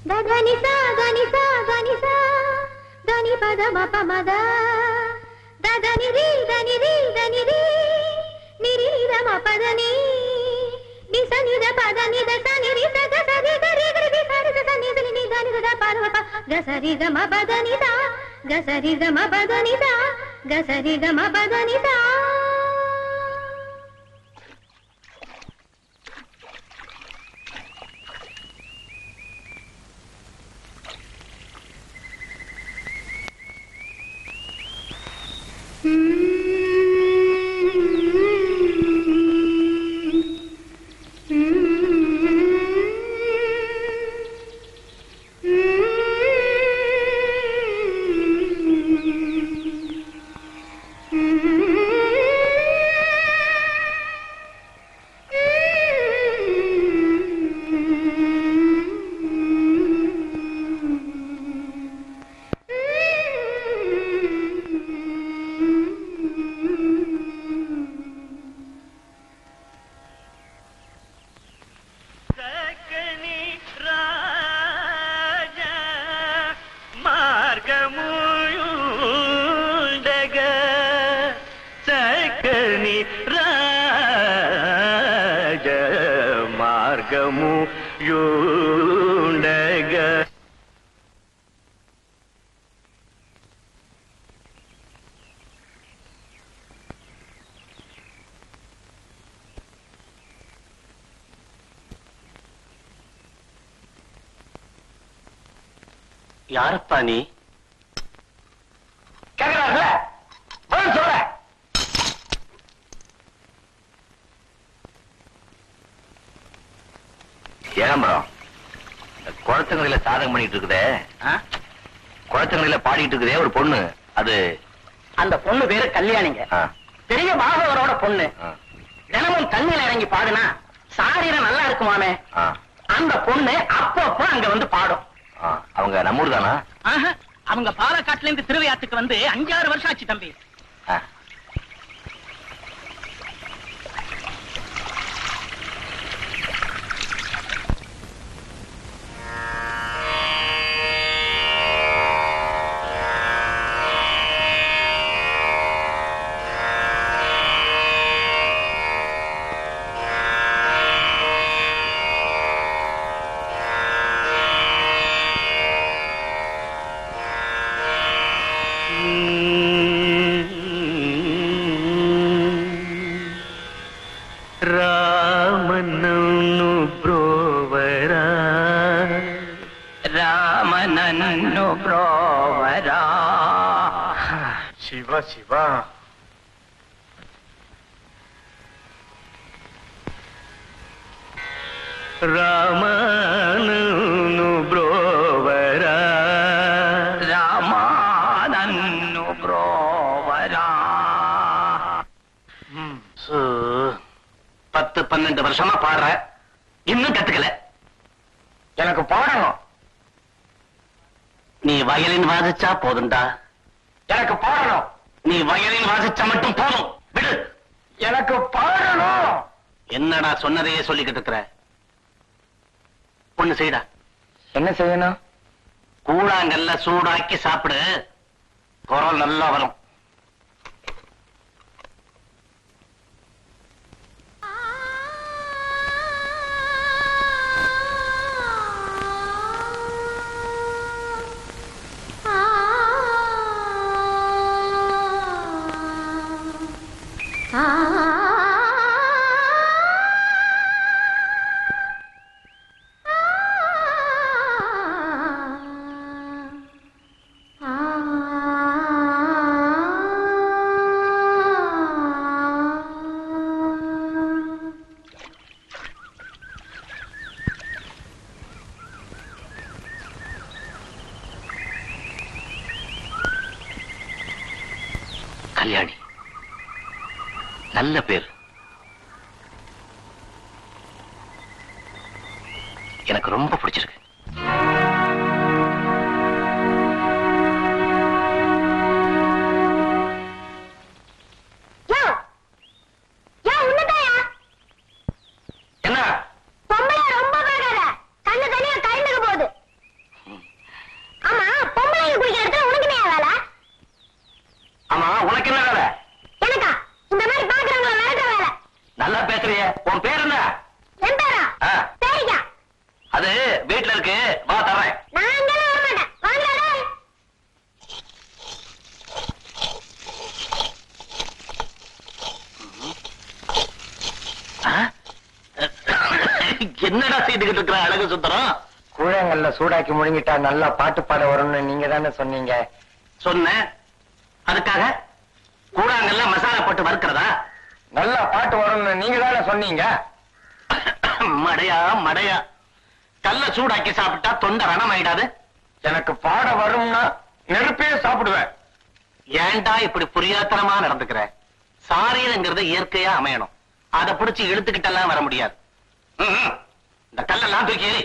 దని సా దని సా దని సా దని పద మప మద దని రి దని రి దని రి నిరి ర మ పదని ని స ని ద పద ని ద స ని రి స ద స రి ద రి గ రి స రి ద ని ద ని ద ని ద ప ర ప గ స రి ద మ పద ని ద గ స రి ద మ పద ని ద గ స రి ద మ పద ని ద யாரப்பா நீ? கேக்குறாங்கல்ல, பதில் சொல்ல. ஏகம்பரம், குளத்தங்கரையில சாதகம் பண்ணிட்டு இருக்குதே, குளத்தங்கரையில பாடிட்டு இருக்குதே ஒரு பொண்ணு, அது அந்த பொண்ணு பேரு கல்யாணிங்க. பெரிய பாகவரோட பொண்ணு. தினமும் தண்ணியில இறங்கி பாடுனா சாரீரம் நல்லா இருக்குமாமே. அந்த பொண்ணு அப்பப்போ அங்க வந்து பாடும். அவங்க நம்மூர் தானா? அவங்க பாலக்காட்டுல இருந்து திருவையாத்துக்கு வந்து 5-6 வருஷம் ஆச்சு தம்பி. சிவா சிவா, ராமனு ப்ரோவரா, ராமானு ப்ரோவரா. 10-12 வருஷமா பாடுற, இன்னும் கத்துக்கல. எனக்கு பாடணும். நீ வயலின் வாசிச்சா போதுண்டா. எனக்கு பாடணும். நீ வயலின் வாசிச்சா மட்டும் போதும், விடு. எனக்கு பாடணும். என்னடா சொன்னதையே சொல்லிக்கிட்டு இருக்கிற? ஒண்ணு செய்டா. என்ன செய்யணும்? கூழாங்கல்ல சூடாக்கி சாப்பிடு, குரல் நல்லா வரும். கல்யாணி, நல்ல பேர். எனக்கு ரொம்ப பிடிச்சிருக்கு. என்ன பொம்பளை ரொம்ப பேராத, கண்ணு தனியா கண்ணுக்கு போகுது. மாட்டிக்கிட்டு இருக்கிற அழகு சுந்தரம். கூழங்கல்ல சூடாக்கி முழுங்கிட்டா நல்லா பாட்டு பாட வரும்னு நீங்க தானே சொன்னீங்க. சொன்னேன். அதுக்காக கூழாங்கல்ல மசாலா போட்டு வறுக்கிறதா? நல்லா பாட்டு வரும்னு நீங்க தானே சொன்னீங்க. மடையா மடையா, கல்ல சூடாக்கி சாப்பிட்டா தொண்டை ரணமாயிடாது? எனக்கு பாட வரும்னா நெருப்பே சாப்பிடுவேன். ஏன்டா இப்படி புரியாத்தனமா நடந்துக்கிற? சாரீரங்கிறது இயற்கையா அமையணும். அதை பிடிச்சி இழுத்துக்கிட்டெல்லாம் வர முடியாது. இந்த கல்லெல்லாம் தூக்கி எறி.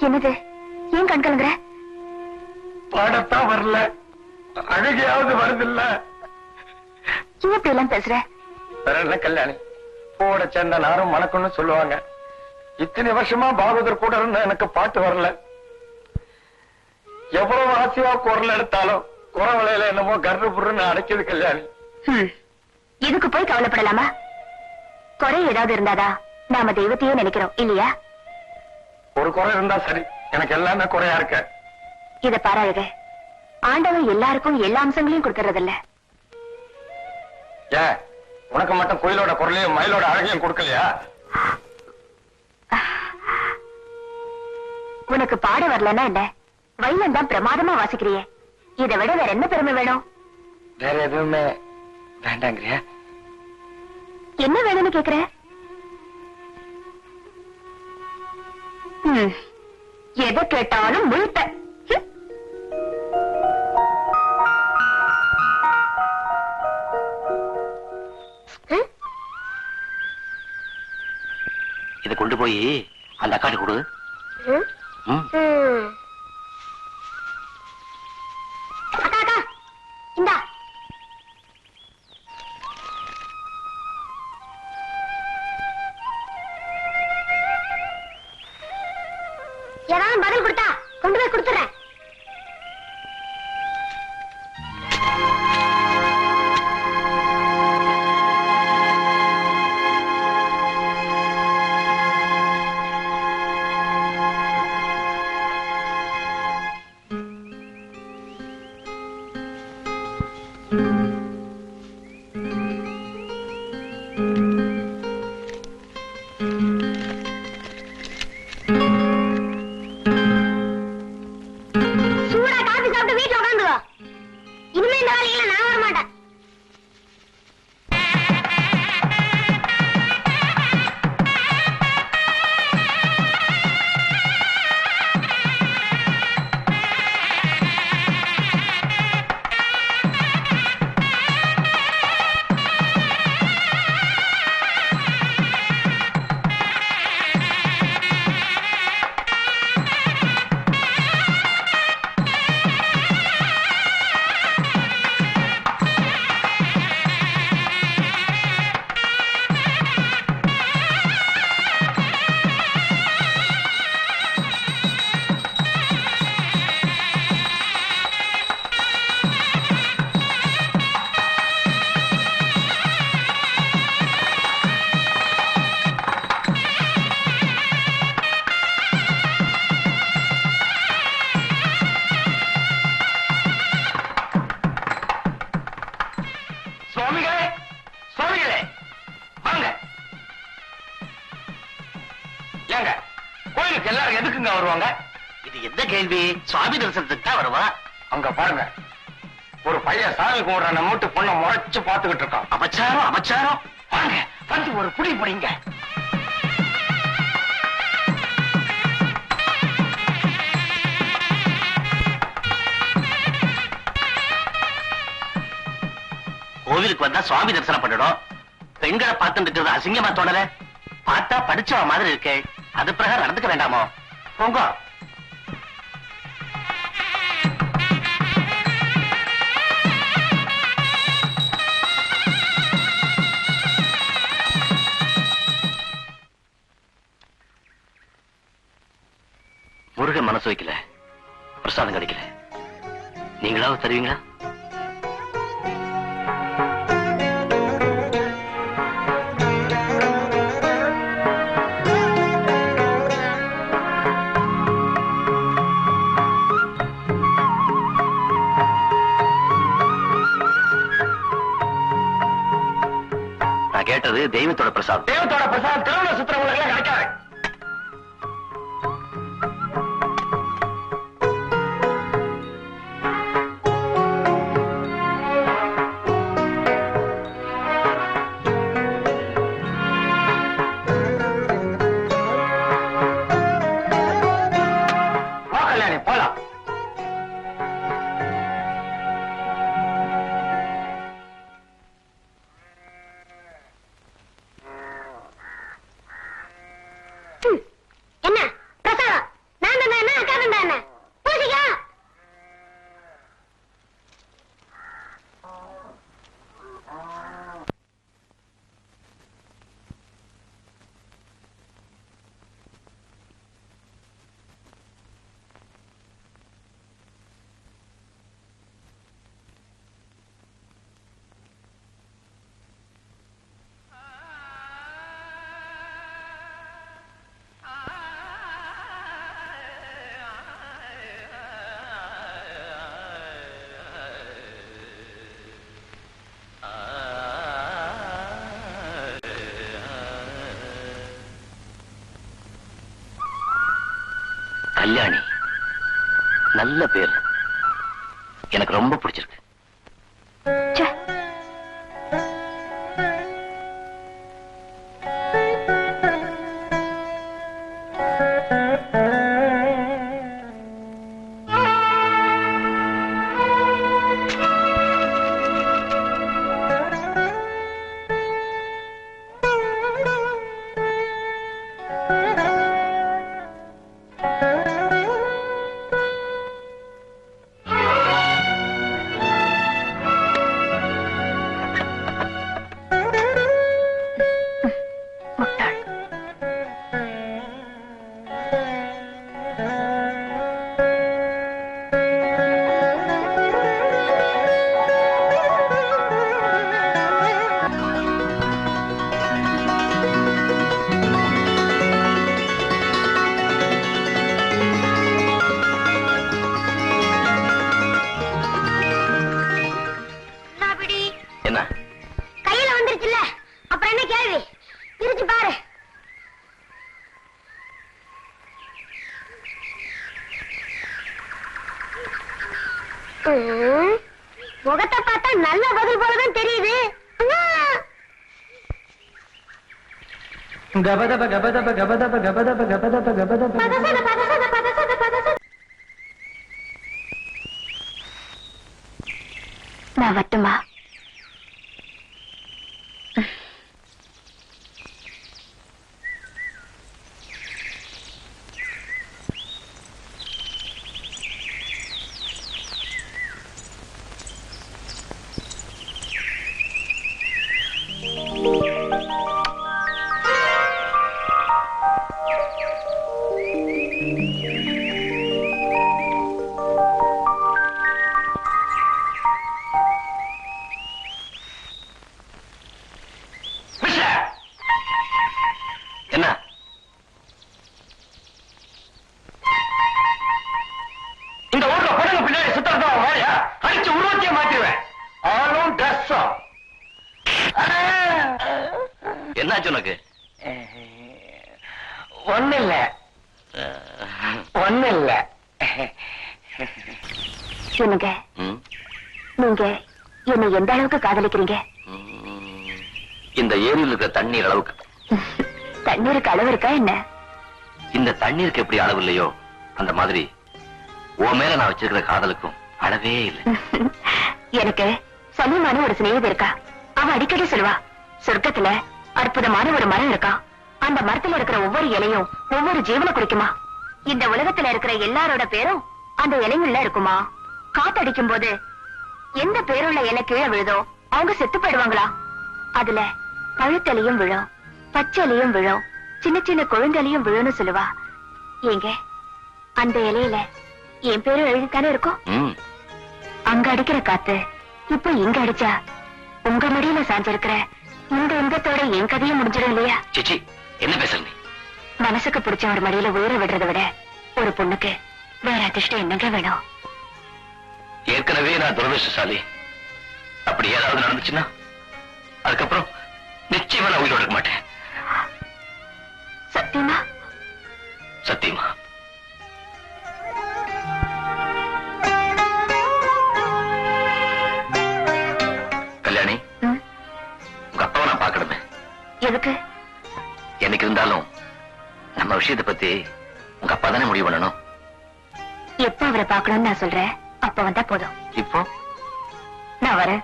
என்னது? ஏன் கண் கலங்குற? பாடத்தான் வரல, அழுகையாவது வருதில்ல. ஏன் இப்படி எல்லாம் பேசுற? வேற என்ன கல்யாணி, பூவோட சேர்ந்த நாரும் மணக்கும்னு சொல்லுவாங்க. இத்தனை வருஷமா பாகவதர் கூட இருந்த எனக்கு பாட்டு வரல. எவ்வளவு ஆசையா குரல் எடுத்தாலும் குறவலையில என்னமோ கர்று புருன்னு அடைக்குது கல்யாணி. இதுக்கு போய் கவலைப்படலாமா? குறை ஏதாவது இருந்தாதா நாம தெய்வத்தையே நினைக்கிறோம் இல்லையா? ஒரு குறை இருந்தா சரி, எனக்கு எல்லாமே குறையா இருக்க. இத பாராளுக, ஆண்டவன் எல்லாருக்கும் எல்லா அம்சங்களையும் கொடுக்கறதில்ல. ஏன் உனக்கு மட்டும் கோயிலோட குரலையும் மயிலோட அழகையும் கொடுக்கலையா? உனக்கு பாட வரலன்னா என்ன, வயலன் தான் பிரமாதமா வாசிக்கிறியே. இதை விட வேற என்ன பெருமை வேணும்? வேற எதுவுமே வேண்டாங்கிறியா? என்ன வேணும்னு கேக்குற? எதை கேட்டாலும் முழுத்த. இதை கொண்டு போய் அந்த அக்காட்டு கொடு. அக்கா அக்கா இந்தா. ஏதாவது பதில் கொடுத்தா கொண்டு போய் கொடுத்துறேன். எல்லாரும் எதுக்குங்க வருவாங்க? இது எந்த கேள்வி? சுவாமி தரிசனத்துக்கு தான் வருவா. அங்க பாருங்க, ஒரு பையன் சாமி கும்பிடுற நம்ம வீட்டு பொண்ணை முறைச்சு பாத்துக்கிட்டு இருக்கான். அபச்சாரம் அபச்சாரம். வாங்க வந்து ஒரு புடி பிடிங்க. கோவிலுக்கு வந்தா சுவாமி தரிசனம் பண்ணணும். பெண்களை பார்த்துட்டு இருக்கிறது அசிங்கமா தோணல? பார்த்தா படிச்சவ மாதிரி இருக்கே, அது பிரகாரம் நடந்துக்க வேண்டாமோ? போங்க. முருகன் மனசு வைக்கல, பிரசாதம் கிடைக்கல. நீங்களாவது தருவீங்களா? நான் கேட்டது தெய்வத்தோட பிரசாதம். தெய்வத்தோட பிரசாதம் திருவிழா சுத்திரவங்களுக்கு கிடைக்காது. போலாம். என்ன பிரசாதம்? நான் தான் என்ன அக்கா தான் என்ன பூசிக்கா. கல்யாணி நல்ல பேர், எனக்கு ரொம்ப பிடிச்சிருக்கு. என்ன கையில வந்துருச்சுல்ல, அப்புறம் என்ன கேள்வி? பிரிச்சு பாரு. முகத்தை பார்த்தா நல்ல பதில் போலதான் தெரியுது. கபதப கபதப கபதப கபதப கபதப கபதப. பதசத பதசத பதசத பதசத. நான் வரட்டுமா? என்ன இந்த ஊர்ல பொண்ணுங்க பின்னாடி சுத்தறதா வேலையா? அடிச்சு உருவத்தையே மாத்திடுவேன். ஆளும் ட்ரெஸ்ஸும். என்னாச்சு உனக்கு? ஒண்ணு இல்ல, ஒண்ணு இல்ல. சொல்லுங்க, நீங்க என்னை எந்த அளவுக்கு காதலிக்கிறீங்க? இந்த ஏரியில் இருக்கிற தண்ணீர் அளவுக்கு. தண்ணீருக்கு அளவு இருக்கா என்ன? இந்த தண்ணீருக்கு எப்படி அளவு இல்லையோ அந்த மாதிரி உன் மேல நான் வச்சிருக்கிற காதலுக்கும் அளவே இல்லை. எனக்கு சலீமான ஒரு சிநேகிதி இருக்கா. அவ அடிக்கடி சொல்லுவா, சொர்க்கத்துல அற்புதமான ஒரு மரம் இருக்கா. அந்த மரத்துல இருக்கிற ஒவ்வொரு இலையும் ஒவ்வொரு ஜீவனை குறிக்குமா. இந்த உலகத்துல இருக்கிற எல்லாரோட பேரும் அந்த இலைகள்ல இருக்குமா. காத்தடிக்கும் போது எந்த பேருள்ள இலை கீழே விழுதோ அவங்க செத்து போயிடுவாங்களா. அதுல பழுத்தலையும் விழும், பச்சைலையும் விழும், சின்ன சின்ன குழந்தைலையும் விழும்னு சொல்லுவா. ஏங்க, அந்த இலையில என் பேரும் எழுதித்தானே இருக்கும். அங்க அடிக்கிற காத்து இப்ப இங்க அடிச்சா உங்க மடியில சாஞ்சிருக்கிற இந்த இன்பத்தோட என் கதையும் முடிஞ்சிடும் இல்லையா. சிச்சி, என்ன பேசுற நீ? மனசுக்கு பிடிச்ச ஒரு மடியில ஊற விடுறதை விட ஒரு பொண்ணுக்கு வேற அதிர்ஷ்டம் என்னங்க வேணும். ஏற்கனவே நான் துரதிருஷ்டசாலி. அப்படி ஏதாவது நடந்துச்சுன்னா அதுக்கப்புறம் நிச்சயமா நான் உயிரோட இருக்க மாட்டேன். சத்தியமா? சத்தியமா. கல்யாணி, உங்க அப்பாவை நான் பார்க்கணுமே. எதுக்கு? எனக்கு இருந்தாலும் நம்ம விஷயத்தை பத்தி உங்க அப்பா தானே முடிவு பண்ணணும். எப்ப அவரை பார்க்கணும்னு நான் சொல்றேன், அப்ப வந்தா போதும். இப்போ நான் வரேன்.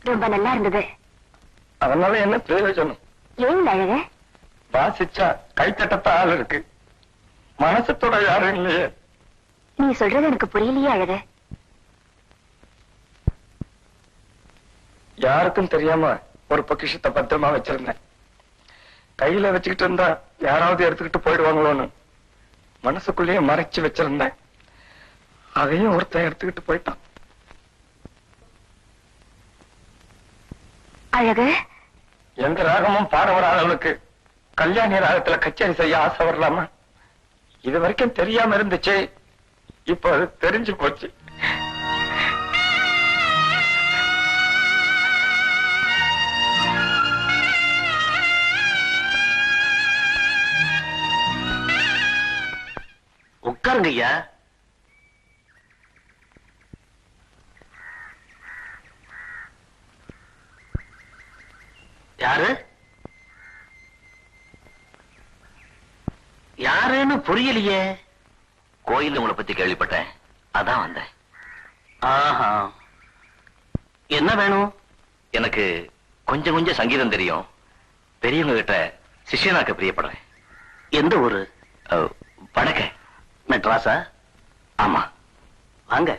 ரொம்ப நல்லா இருந்தது. அதனால என்ன பிரயோஜனம்? ஏன் அழக? வாசிச்சா கைத்தட்டத்த ஆள் இருக்கு, மனசத்தோட யாரும் இல்லையே. நீ சொல்றது எனக்கு புரியலையே அழக. யாருக்கும் தெரியாம ஒரு பொக்கிஷத்தை பத்திரமா வச்சிருந்தேன். கையில வச்சுக்கிட்டு இருந்தா யாராவது எடுத்துக்கிட்டு போயிடுவாங்களோன்னு மனசுக்குள்ளேயே மறைச்சு வச்சிருந்தேன். அதையும் ஒருத்தன் எடுத்துக்கிட்டு போயிட்டான். அழகு, எந்த ராகமும் பாட வராதவனுக்கு கல்யாணி ராகத்துல கச்சேரி செய்ய ஆசை வரலாமா? இது வரைக்கும் தெரியாம இருந்துச்சு, இப்ப அது தெரிஞ்சு போச்சு. உட்காருங்க ஐயா. யாரு? யாருன்னு புரியலையே. கோயில் உங்களை பத்தி கேள்விப்பட்டேன், அதான் வந்தேன். ஆஹா, என்ன வேணும்? எனக்கு கொஞ்சம் கொஞ்சம் சங்கீதம் தெரியும். பெரியவங்க கிட்ட சிஷ்யனாக்க பிரியப்படுறேன். எந்த ஊரு? வடக்க. மெட்ராஸா? ஆமா. வாங்க.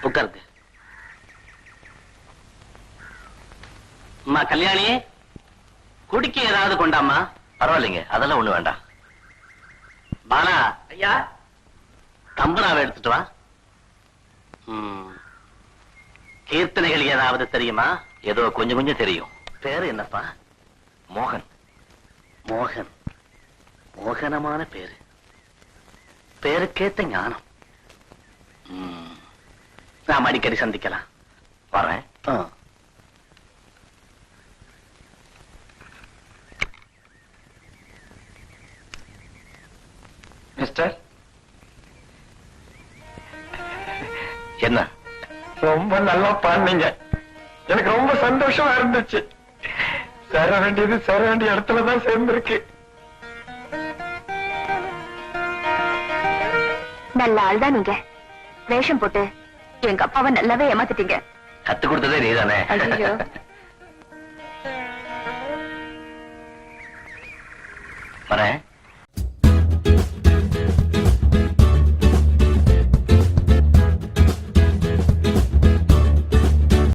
உட்காருங்க. அம்மா கல்யாணி, குடிக்க ஏதாவது கொண்டாமா? பரவாயில்லைங்க, அதெல்லாம் ஒண்ணு வேண்டாம். பாலா ஐயா, தம்புராவை எடுத்துட்டு வா. கீர்த்தனைகள் ஏதாவது தெரியுமா? ஏதோ கொஞ்சம் கொஞ்சம் தெரியும். பேரு என்னப்பா? மோகன். மோகன், மோகனமான பேரு. பேருக்கேத்த ஞானம். நாம் அடிக்கடி சந்திக்கலாம். வரேன். மிஸ்டர், என்ன? ரொம்ப நல்லா பாடுனீங்க. எனக்கு ரொம்ப சந்தோஷமா இருந்துச்சு. சேர வேண்டியது சேர வேண்டிய இடத்துலதான் சேர்ந்திருக்கு. நல்ல ஆள்தான் நீங்க. வேஷம் போட்டு எங்க அப்பாவை நல்லாவே ஏமாத்திட்டீங்க. கத்து கொடுத்ததே நீதானே. ஐயோ. வரேன்.